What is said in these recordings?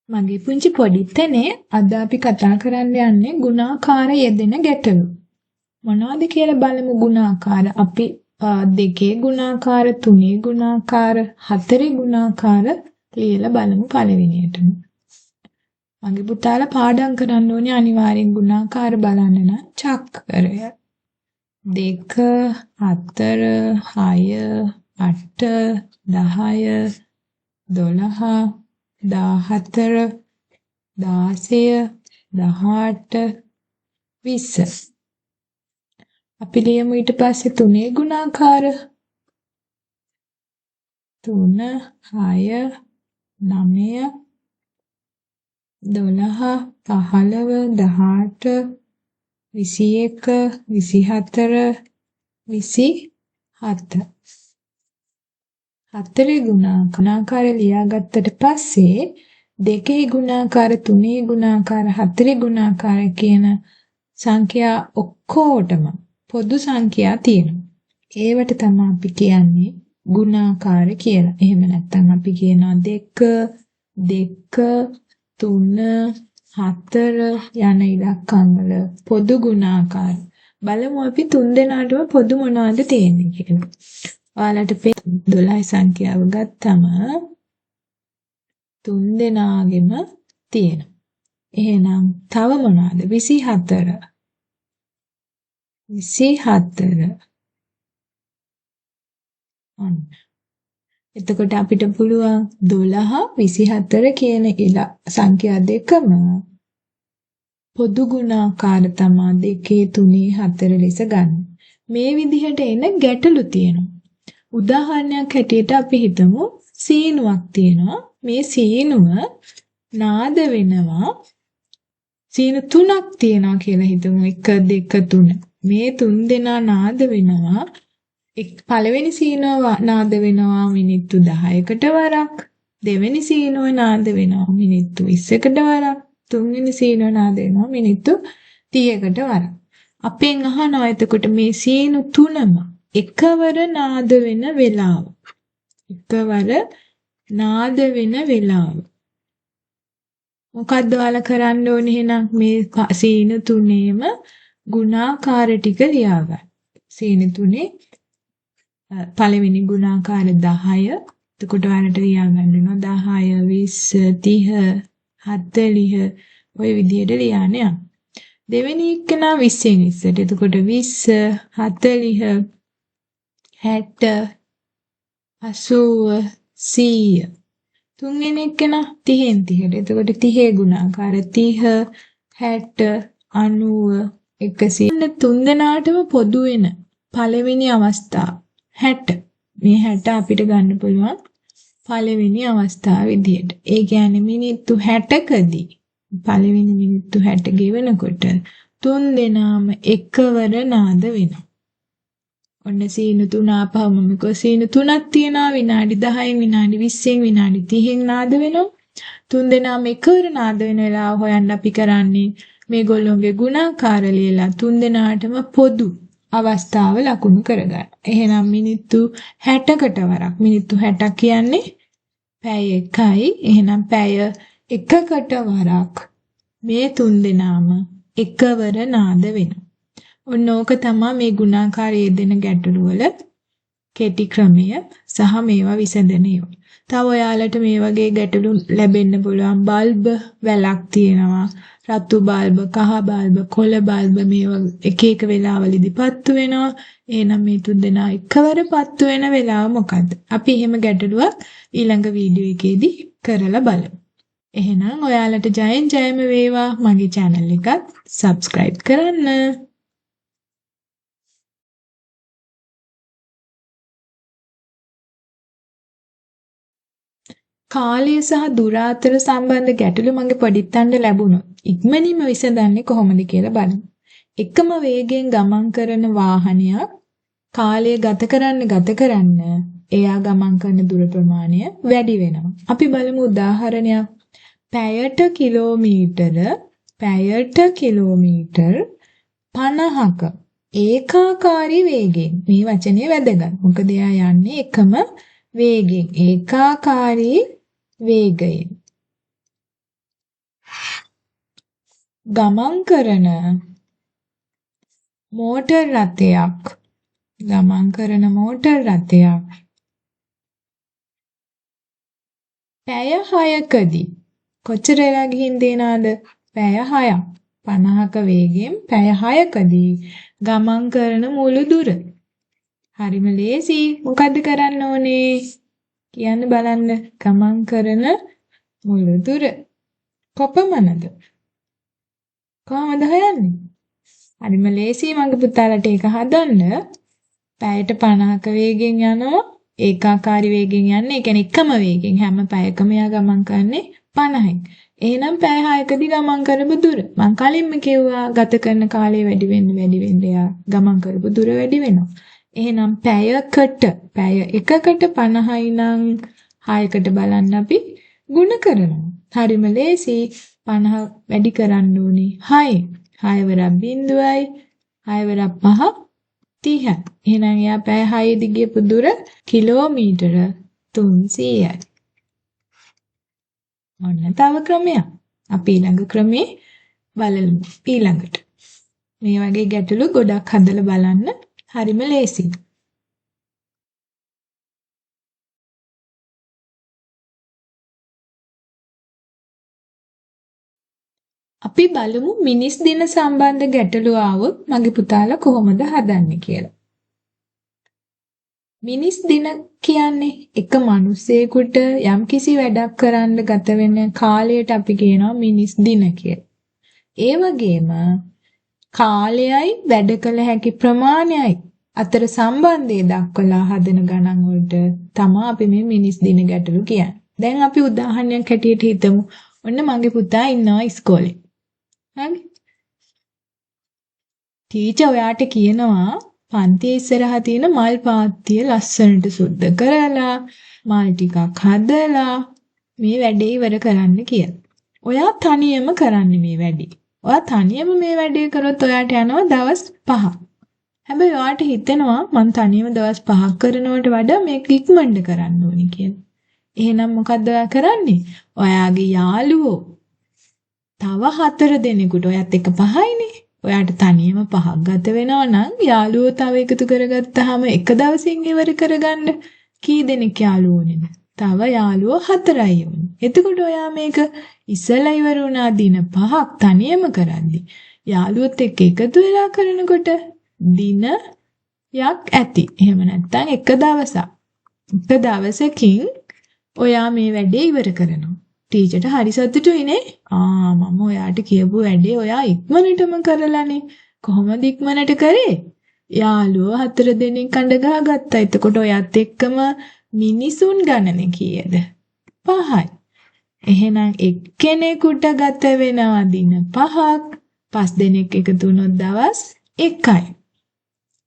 මගේ පුංචි පොඩිත්තනේ අද අපි කතා කරන්න යන්නේ ගුණාකාර යෙදෙන ගැටලු. මොනවද කියලා බලමු ගුණාකාර. අපි දෙකේ ගුණාකාර, තුනේ ගුණාකාර, හතරේ ගුණාකාර ලියලා බලමු පළවෙනියටම. මගේ පුතාලා පාඩම් කරන්න ඕනේ අනිවාර්යෙන් ගුණාකාර බලන්න නම් චක්‍රය. 2 4 6 8 10 12 14 16 18 20. අපි ලියමු ඊට පස්සේ තුනේ ගුණාකාර 3 6 9 12 15 18 21 24 27. හතරේ ගුණාකාර ලියාගත්තට පස්සේ දෙකේ ගුණාකාර, තුනේ ගුණාකාර, හතරේ ගුණාකාර කියන සංඛ්‍යා ඔක්කොටම පොදු සංඛ්‍යා තියෙනවා. ඒවට තමයි අපි කියන්නේ ගුණාකාර කියලා. එහෙම නැත්නම් අපි කියනවා 2 3 4 යන ඉලක්කම් වල පොදු ගුණාකාර. බලමු අපි තුන් දෙනාටම පොදු මොනවද තියෙන්නේ කියලා. ඔයාලට 12 සංඛ්‍යාව ගත්තම තුන් දෙනාගෙම තියෙනවා. එහෙනම් තව මොනවද? 24. 24. ඔන්න. එතකොට අපිට පුළුවන් 12 24 කියන සංඛ්‍යා දෙකම පොදු ගුණාකාර තමයි 2 3 4 ලෙස ගන්න. මේ විදිහට එන ගැටලු තියෙනවා. උදාහරණයක් හැටියට අපි හිතමු සීනුවක් තියෙනවා. මේ සීනුව නාද වෙනවා. සීනු 3ක් තියෙනවා කියලා හිතමු. 1 2 3. මේ තුන් දෙනා නාද වෙනවා. පළවෙනි සීනුව නාද වෙනවා මිනිත්තු 10කට වරක්. දෙවෙනි සීනුව නාද වෙනවා මිනිත්තු 20කට වරක්. තුන්වෙනි සීනුව නාද වෙනවා මිනිත්තු 30කට වරක්. අපෙන් අහනවා එතකොට මේ සීනු තුනම එකවර නාද වෙන වෙලාව. එකවර නාද වෙන වෙලාව. මොකද්ද ඔයාලා කරන්න ඕනේ එහෙනම් මේ සීනු තුනේම ගුණාකාර ටික ලියාගන්න. සීනු තුනේ පළවෙනි ගුණාකාර 10. එතකොට ඔයාලට ලියාගන්න වෙනවා 10 20 30 40 ඔය විදිහට ලියන්න යන්න. දෙවෙනි එකනා 20න් 20ට. එතකොට 20 40 60 80 100. තුන්වෙනි එකනා 30න් 30ට. එතකොට 30 ගුණාකාර 30 60 90 100. තුන් දෙනාටම පොදු වෙන පළවෙනි අවස්ථාව 60. මේ 60 අපිට ගන්න පුළුවන් පළවෙනි අවස්ථාව විදියට. ඒ කියන්නේ මිනිත්තු 60කදී පළවෙනි මිනිත්තු 60 ගෙවනකොට තුන් දෙනාම එකවර නාද වෙනවා. ඔන්න සීනු 3 ආපහුම මොකද සීනු 3ක් තියනවා විනාඩි 10න් විනාඩි 20න් විනාඩි 30න් නාද වෙනවා. තුන් දෙනාම එකවර නාද වෙන වෙලාව හොයන්න අපි කරන්නේ මේගොල්ලෝගේ ගුණාකාර ලියලා තුන් දෙනාටම පොදු අවස්ථාව ලකුණු කරගන්න. එහෙනම් මිනිත්තු 60කට වරක්. මිනිත්තු 60ක් කියන්නේ පැය 1යි. එහෙනම් පැය 1කට වරක් මේ තුන් දෙනාම එකවර නාද වෙනවා. ඔන්න ඕක තමයි මේ ගුණාකාර යෙදෙන ගැටලු වල කෙටි ක්‍රමය සහ මේවා විසඳන ඒවා. තව ඔයාලට මේ වගේ ගැටලු ලැබෙන්න පුළුවන්. බල්බ වැලක් තියෙනවා. රතු බල්බ, කහ බල්බ, කොළ බල්බ මේවා එක එක වෙලාවලදී පත්තු වෙනවා. එහෙනම් මේ තුන් දෙනා එකවර පත්තු වෙන වෙලාව මොකද්ද? අපි එහෙම ගැටලුවක් ඊළඟ වීඩියෝ එකේදී කරලා බලමු. එහෙනම් ඔයාලට ජයෙන් ජයම වේවා. මගේ channel එකත් subscribe කරන්න. කාලය සහ දුර අතර සම්බන්ධ ගැටලු මගේ පොඩිත්තන්ට ලැබුණොත් ඉක්මනින්ම විසඳන්නේ කොහොමද කියලා බලමු. එකම වේගයෙන් ගමන් කරන වාහනයක් කාලය ගත කරන්න එයා ගමන් කරන දුර ප්‍රමාණය වැඩි වෙනවා. අපි බලමු උදාහරණයක්. පැයට කිලෝමීටර 50ක ඒකාකාරී වේගයෙන්. මේ වචනේ වැදගත්. මොකද එයා යන්නේ එකම වේගයෙන් ඒකාකාරී වේගයෙන් ගමන් කරන මෝටර් රථයක්. ගමන් කරන මෝටර් රථයක්. පැය 6කදී කොච්චර වෙලා ගිහින් දේනාද? පැය 6ක්. 50ක වේගයෙන් පැය 6කදී ගමන් කරන මුළු දුර. හරිම ලේසි. මොකද්ද කරන්න ඕනේ? කියන්න බලන්න. ගමන් කරන මුළු දුර. කොපමණද? කොහමද හොයන්නේ? හරිම ලේසි මගේ පුතාලට ඒක හදන්න. පැයට 50ක වේගෙන් යනවා. ඒකාකාරී වේගෙන් යන්නේ. ඒ කියන්නේ එකම වේගෙන් හැම පැයකම යා ගමන් කරන්නේ 50යි. එහෙනම් පැය 6කදී ගමන් කරපු දුර. මං කලින්ම කිව්වා ගත කරන කාලය වැඩි වෙන්න යා ගමන් කරපු දුර වැඩි වෙනවා. එහෙනම් පැය 1කට 50යි නම් 6කට බලන්න අපි ගුණ කරනවා. හරිම ලේසි. 50 වැඩි කරන්න ඕනේ 6. 6 වරක් 0යි 6 වරක් 5 30යි. එහෙනම් එයා පැය 6 දී ගියපු දුර කිලෝමීටර 300යි. ඔන්න තව ක්‍රමයක්. අපි ඊළඟ ක්‍රමේ බලමු. ඊළඟට මේ වගේ ගැටලු ගොඩක් හදලා බලන්න. හරිම ලේසියි. අපි බලමු මිනිස් දින සම්බන්ධ ගැටලු ආවොත් මගේ පුතාලා කොහොමද හදන්නේ කියලා. මිනිස් දින කියන්නේ එක මිනිසෙකුට යම්කිසි වැඩක් කරන්න ගත වෙන කාලයට අපි කියනවා මිනිස් දින කියලා. ඒ වගේම කාලයයි වැඩ කළ හැකි ප්‍රමාණයයි අතර සම්බන්ධය දක්වලා හදන ගණන් වලට තමයි අපි මේ මිනිස් දින ගැටලු කියන්නේ. දැන් අපි උදාහරණයක් හැටියට හිතමු. ඔන්න මගේ පුතා ඉන්නවා ඉස්කෝලේ. හරි. ටීචර් ඔයාට කියනවා පන්තියේ ඉස්සරහා තියෙන මල් පාත්තිය ලස්සනට සුද්ධ කරලා මල් ටිකක් හදලා මේ වැඩේ ඉවර කරන්න කියලා. ඔයා තනියම කරන්නේ මේ වැඩේ. ඔයා තනියම මේ වැඩේ කරොත් ඔයාට යනවා දවස් 5ක්. හැබැයි ඔයාට හිතෙනවා මං තනියම දවස් 5ක් කරනවට වඩා මේක ඉක්මනට කරන්න ඕනේ කියලා. එහෙනම් මොකද්ද ඔයා කරන්නේ? ඔයාගේ යාළුවෝ තව 4 දෙනෙකුට ඔයත් එක 5යිනේ. ඔයාට තනියම 5ක් ගත වෙනවා නම් යාළුවෝ තව එකතු කරගත්තාම එක දවසින් ඉවර කරගන්න කී දෙනෙක් යාළුවෝ ඕනේද? තව යාළුවෝ 4යි ඕනේ. එතකොට ඔයා මේක ඉස්සලා ඉවර වුණා දින 5ක් තනියම කරද්දි. යාළුවොත් එක්ක එකතු වෙලා කරනකොට දිනයක් ඇති. එහෙම නැත්නම් එක දවසක්. එක දවසකින් ඔයා මේ වැඩේ ඉවර කරනවා. ටීචර්ට හරි සතුටුයිනේ. මම ඔයාට කියපු වැඩේ ඔයා ඉක්මනටම කරලානේ. කොහොමද ඉක්මනට කරේ? යාළුවෝ 4 දෙනෙක් අඬ ගහගත්තා. එතකොට ඔයත් එක්කම මිනිසුන් ගණන කීයද? 5යි. එහෙනම් එක්කෙනෙකුට ගත වෙනවා දින 5ක්. 5 දෙනෙක් එකතු වුණොත් දවස් 1යි.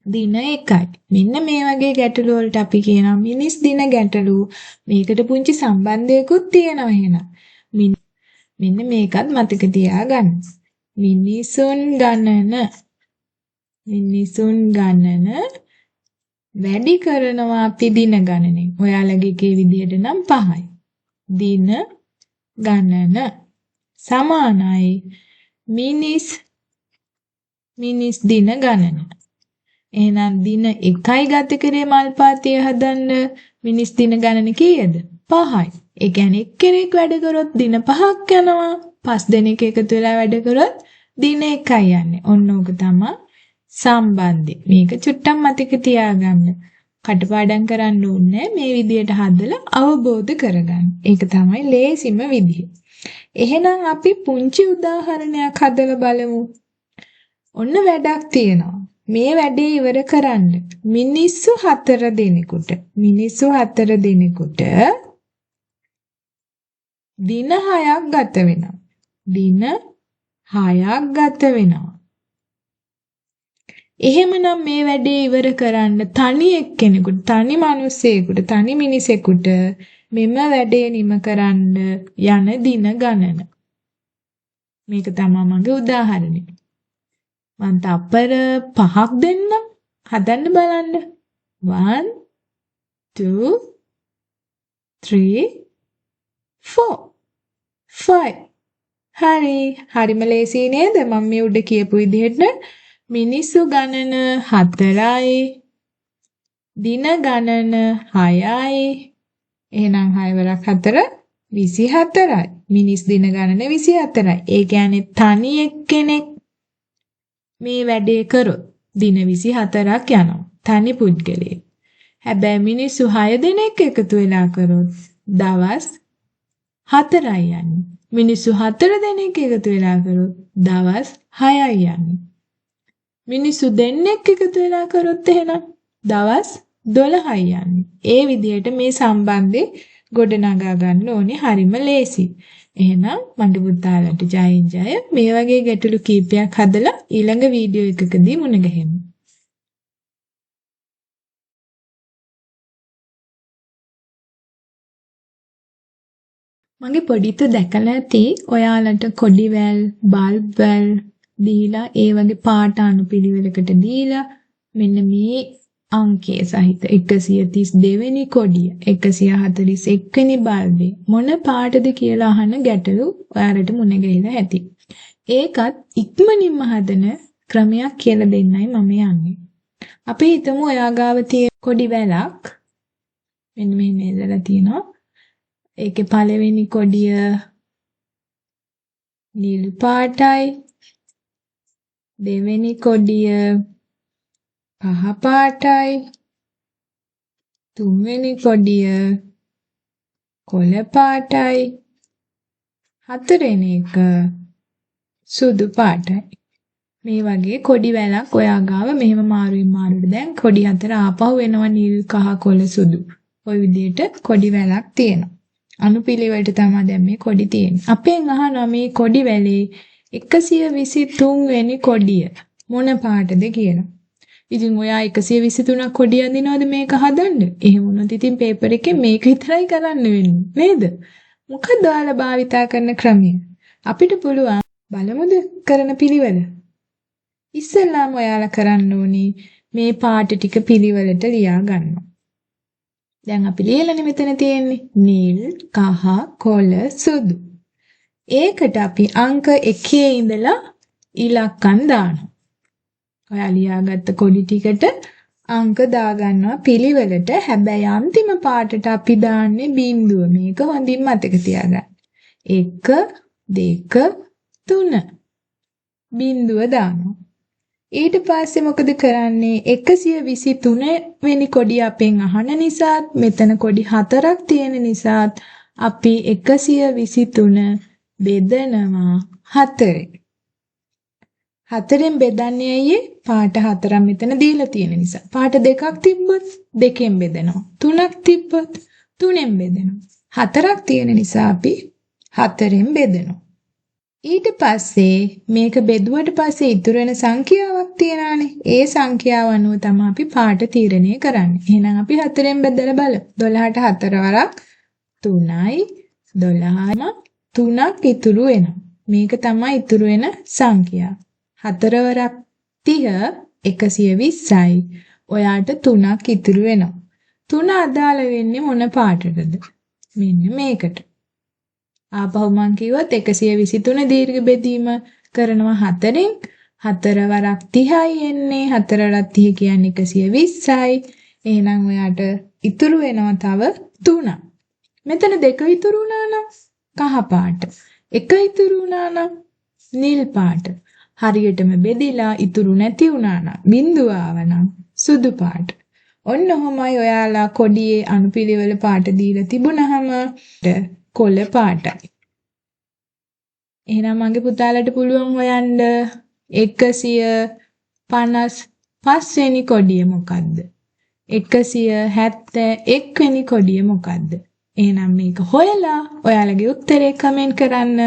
දින 1යි. මෙන්න මේ වගේ ගැටලු වලට අපි කියනවා මිනිස් දින ගැටලු. මේකට පුංචි සම්බන්ධයකුත් තියෙනවා එහෙනම්. මෙන්න මේකත් මතක තියාගන්න. මිනිසුන් ගණන වැඩි කරනවා අපි දින ගණනෙන්. ඔයාලගේ එකේ විදිහට නම් 5යි. දින ගණන සමානයි මිනිස් දින ගණන. එහෙනම් දින 1යි ගත කරේ මල් පාතිය හදන්න මිනිස් දින ගණන කීයද? 5යි. ඒ කියන්නේ එක්කෙනෙක් වැඩ කරොත් දින 5ක් යනවා. 5 දෙනෙක් එකතු වෙලා වැඩ කරොත් දින 1යි යන්නේ. ඔන්න ඕක තමයි සම්බන්ධය. මේක චුට්ටක් මතක තියාගන්න. කටපාඩම් කරන්න ඕනේ මේ විදියට හදලා අවබෝධ කරගන්න. ඒක තමයි ලේසිම විදිය. එහෙනම් අපි පුංචි උදාහරණයක් හදලා බලමු. ඔන්න වැඩක් තියෙනවා. මේ වැඩේ ඉවර කරන්න මිනිස්සු 4 දෙනෙකුට දින 6ක් ගත වෙනවා. දින 6ක් ගත වෙනවා. එහෙමනම් මේ වැඩේ ඉවර කරන්න තනි එක්කෙනෙකුට, තනි මිනිසෙකුට, තනි මිනිසෙකුට මෙම වැඩේ නිම කරන්න යන දින ගණන. මේක තමයි මගේ උදාහරණය. මම තප්පර 5ක් දෙන්නම්. හදන්න බලන්න. 1 2 3 4 5 හරිම ලේසි නේද? මම මේ උඩ කියපු විදිහට මිනිස්සු ගණන 4යි, දින ගණන 6යි. එහෙනම් 6 වරක් 4 24යි. මිනිස් දින ගණන 24යි. ඒ කියන්නේ තනි එක්කෙනෙක් මේ වැඩේ කරොත් දින 24ක් යනවා. තනි පුද්ගලයෙක්. හැබැයි මිනිස්සු 6 දෙනෙක් එකතු වෙලා කරොත් දවස් 4යි යන්නේ. මිනිස්සු 4 දෙනෙක් එකතු වෙලා කරොත් දවස් 6යි යන්නේ. මිනිස්සු දෙන්නෙක් එකතු වෙලා කරොත් එහෙනම් දවස් 12යි යන්නේ. ඒ විදිහට මේ සම්බන්ධේ ගොඩනගා ගන්න ඕනේ. හරිම ලේසි. එහෙනම් මඩ පුතාලට ජයෙන් ජය. මේ වගේ ගැටලු කීපයක් හදලා ඊළඟ වීඩියෝ එකකදී මුණ ගැහෙමු. මගේ පොඩිත දැකලා ඇති ඔයාලට කොඩි වැල්, බල්බ් වැල් දීලා ඒ වගේ පාට අනුපිළිවෙලකට දීලා මෙන්න මේ අංකයේ සහිත 132 වෙනි කොඩිය, 141 වෙනි බල්බේ මොන පාටද කියලා අහන ගැටලු ඔයාලට මුණ ගැහිලා ඇති. ඒකත් ඉක්මනින්ම හදන ක්‍රමයක් කියලා දෙන්නයි මම යන්නේ. අපි හිතමු ඔයා ගාව තියෙන කොඩි වැලක් මෙන්න මෙහෙම ඉඳලා තියෙනවා. ඒකේ පළවෙනි කොඩිය නිල් පාටයි, දෙවෙනි කොඩිය පහ පාටයි, තුන්වෙනි කොඩිය කොළ පාටයි, හතරවෙනි එක සුදු පාටයි. මේ වගේ කොඩි වැලක් ඔයා ගාව මෙහෙම මාරුවෙන් මාරුවට දැන් කොඩි හතර ආපහු වෙනවා නිල්, කහ, කොළ, සුදු. ওই විදිහට කොඩි වැලක් තියෙනවා. අනුපිළිවෙලට තමයි දැන් මේ කොඩි තියෙන්නේ. අපෙන් අහනවා මේ කොඩි වැලේ 123 වෙනි කොඩිය මොන පාටද කියලා. ඉතින් ඔයා 123ක් කොඩිය අඳිනවද මේක හදන්න? එහෙම වුණොත් ඉතින් පේපර් එකේ මේක විතරයි කරන්න වෙන්නේ නේද? මොකක්ද ඔයාලා භාවිතා කරන ක්‍රමය? අපිට පුළුවන් බලමුද කරන පිළිවෙල? ඉස්සෙල්ලාම ඔයාලා කරන්න ඕනේ මේ පාට ටික පිළිවෙලට ලියා ගන්නවා. දැන් අපි ලියලානේ මෙතන තියෙන්නේ නිල්, කහ, කොළ, සුදු. ඒකට අපි අංක 1 ඉඳලා ඉලක්කම් දානවා. ඔයා ලියාගත්ත කොඩි ටිකට අංක දාගන්නවා පිළිවෙලට. හැබැයි අන්තිම පාටට අපි දාන්නේ බිංදුව. මේක හොඳින් මතක තියාගන්න. 1 2 3 බිංදුව දානවා. ඊට පස්සේ මොකද කරන්නේ? 123 වෙනි කොඩිය අපෙන් අහන නිසාත් මෙතන කොඩි 4ක් තියෙන නිසාත් අපි 123 බෙදනවා 4. 4ෙන් බෙදන්නේ ඇයි? පාට 4ක් මෙතන දීලා තියෙන නිසා. පාට 2ක් තිබ්බොත් 2ෙන් බෙදනවා. 3ක් තිබ්බොත් 3ෙන් බෙදනවා. 4ක් තියෙන නිසා අපි 4ෙන් බෙදනවා. ඊට පස්සේ මේක බෙදුවට පස්සේ ඉතුරු වෙන සංඛ්‍යාවක් තියනවානේ. ඒ සංඛ්‍යාව අනුව තමයි අපි පාට තීරණය කරන්නේ. එහෙනම් අපි 4ෙන් බෙදලා බලමු. 12ට 4 වරක් 3යි. 12ම 3ක් ඉතුරු වෙනවා. මේක තමයි ඉතුරු වෙන සංඛ්‍යාව. 4 වරක් 30 120යි. ඔයාට 3ක් ඉතුරු වෙනවා. 3 අදාළ වෙන්නේ මොන පාටටද? මෙන්න මේකට. ආපහු මං කිව්වොත් 123 දීර්ඝ බෙදීම කරනවා 4ෙන්. 4 වරක් 30යි එන්නේ. 4 වරක් 30 කියන්නේ 120යි. එහෙනම් ඔයාට ඉතුරු වෙනවා තව 3ක්. මෙතන 2 ඉතුරු වුණා නම් කහ පාට. 1 ඉතුරු වුණා නම් නිල් පාට. හරියටම බෙදිලා ඉතුරු නැති වුණා නම් බිංදුව ආවනම් සුදු පාට. ඔන්න ඔහොමයි ඔයාලා කොඩියේ අනුපිළිවෙල පාට දීලා තිබුණාම කොළ පාටයි. එහෙනම් මගේ පුතාලට පුළුවන් හොයන්න 155 වෙනි කොඩිය මොකද්ද? 171 වෙනි කොඩිය මොකද්ද? එහෙනම් මේක හොයලා ඔයාලගේ උත්තරේ කමෙන්ට් කරන්න.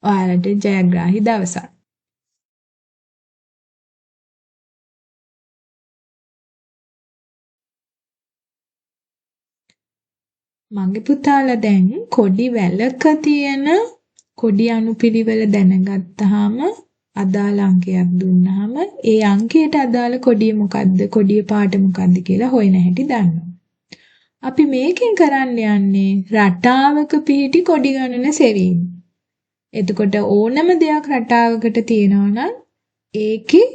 ඔයාලට ජයග්‍රාහී දවසක්. මගේ පුතාලා දැන් කොඩි වැලක තියෙන කොඩි අනුපිළිවෙල දැනගත්තාම අදාළ අංකයක් දුන්නාම ඒ අංකයට අදාළ කොඩිය මොකද්ද? කොඩිය පාට මොකද්ද කියලා හොයන හැටි දන්නවා. අපි මේකෙන් කරන්න යන්නේ රටාවක පිහිටි කොඩි ගණන සෙවීම. එතකොට ඕනම දෙයක් රටාවකට තියෙනවා නම් ඒකේ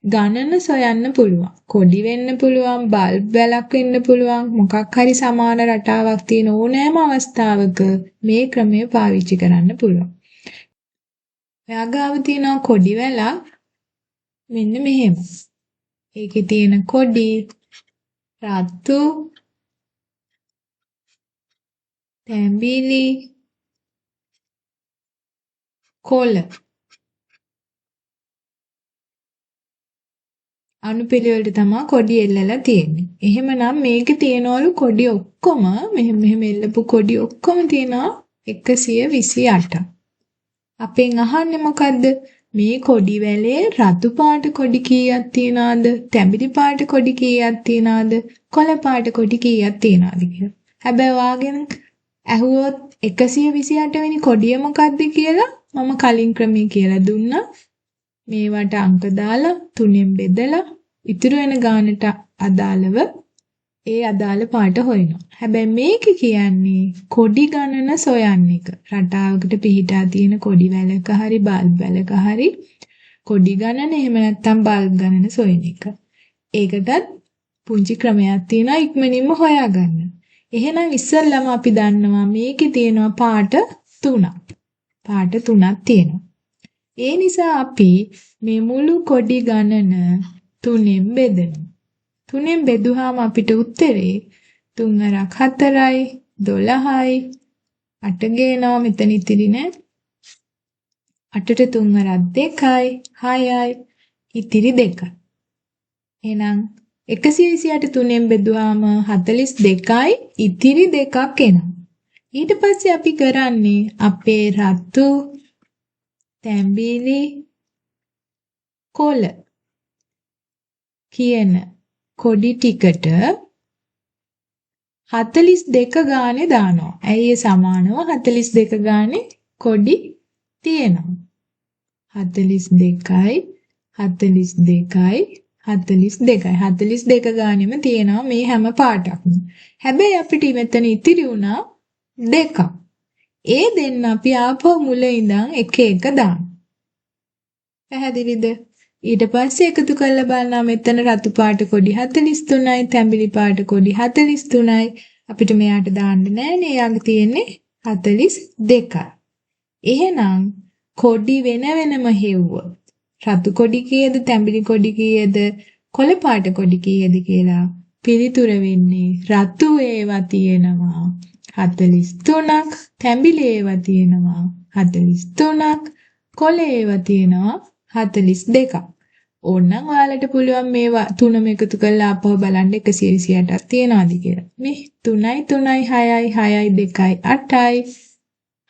ගණන සොයන්න පුළුවන්. කොඩි වෙන්න පුළුවන්, බල්බ් වැලක් වෙන්න පුළුවන්, මොකක් හරි සමාන රටාවක් තියෙන ඕනෑම අවස්ථාවක මේ ක්‍රමය පාවිච්චි කරන්න පුළුවන්. ඔයා ගාව තියෙනවා කොඩි වැලක් මෙන්න මෙහෙම. ඒකේ තියෙන කොඩි රතු, තැඹිලි, කොළ අනුපිළිවෙලට තමයි කොඩි එල්ලලා තියෙන්නේ. එහෙමනම් මේකේ තියෙනවලු කොඩි ඔක්කොම මෙහෙම එල්ලපු කොඩි ඔක්කොම තියෙනවා 128ක්. අපෙන් අහන්නේ මොකද්ද? මේ කොඩි වැලේ රතු පාට කොඩි කීයක් තියනවද? තැඹිලි පාට කොඩි කීයක් තියනවද? කොළ පාට කොඩි කීයක් තියනවද කියලා. හැබැයි වාගෙන ඇහුවොත් 128 වෙනි කොඩිය මොකද්ද කියලා මම කලින් ක්‍රමයේ කියලා දුන්නා. මේවට අංක දාලා 3ෙන් බෙදලා ඉතුරු වෙන ගානට අදාළව ඒ අදාළ පාට හොයනවා. හැබැයි මේක කියන්නේ කොඩි ගණන සොයන්න එක. රටාවකට පිහිටා තියෙන කොඩි වැලක හරි බල්බ් වැලක හරි කොඩි ගණන එහෙම නැත්නම් බල්බ් ගණන සොයන එක. ඒකටත් පුංචි ක්‍රමයක් තියෙනවා ඉක්මනින්ම හොයාගන්න. එහෙනම් ඉස්සෙල්ලාම අපි දන්නවා මේකේ තියෙනවා පාට 3ක්. පාට 3ක් තියෙනවා. ඒ නිසා අපි මේ මුළු කොඩි ගණන 3ෙන් බෙදනවා. 3ෙන් බෙදුවාම අපිට උත්තරේ 3 4යි 12යි 8 ගේනවා මෙතන ඉතිරි නෑ 8ට 3 2යි 6යි ඉතිරි 2යි. එහෙනම් 128 3ෙන් බෙදුවාම 42යි ඉතිරි 2ක් එනවා. ඊට පස්සේ අපි කරන්නේ අපේ රතු තැඹිලි කොළ කියන කොඩි ටිකට 42 ගානේ දානවා. ඇයි ඒ සමානව 42 ගානේ කොඩි තියෙනවා. 42යි 42යි 42යි 42 ගානෙම තියෙනවා මේ හැම පාටක්ම. හැබැයි අපිට මෙතන ඉතිරි වුණා දෙකක්. ඒ දෙන්න අපි ආපහු මුල ඉඳන් එක එක දානවා. පැහැදිලිද? ඊට පස්සේ එකතු කරලා බලනවා මෙතන රතු පාට කොඩි 43යි තැඹිලි පාට කොඩි 43යි අපිට මෙයාට දාන්න නෑනේ. යාගේ තියෙන්නේ 42යි. එහෙනම් කොඩි වෙන වෙනම හෙව්වොත් රතු කොඩි කීයද තැඹිලි කොඩි කීයද කොළ පාට කොඩි කීයද කියලා පිළිතුර වෙන්නේ රතු ඒවා තියෙනවා 43ක් තැඹිලි ඒවා තියෙනවා 43ක් කොළ ඒවා තියෙනවා 42ක්. ඕනනම් ඔයාලට පුළුවන් මේවා තුනම එකතු කරලා ආපහු බලන්න 128ක් තියනවාද කියලා. මේ 3යි 3යි 6යි 6යි 2යි 8යි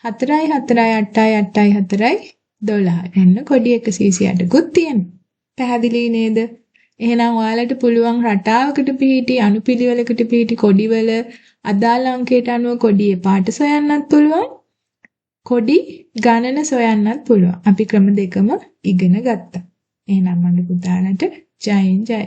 4යි 4යි 8යි 8යි 4යි 12යි. එන්න කොඩි 128කුත් තියෙනවා. පැහැදිලි නේද? එහෙනම් ඔයාලට පුළුවන් රටාවකට පිහිටි අනුපිළිවෙලකට පිහිටි කොඩිවල අදාළ අංකයට අනුව කොඩියේ පාට සොයන්නත් පුළුවන්. කොඩි ගණන සොයන්නත් පුළුවන්. අපි ක්‍රම දෙකම ඉගෙන ගත්තා. එහෙනම් මම පුතාලට ජයෙන් ජය.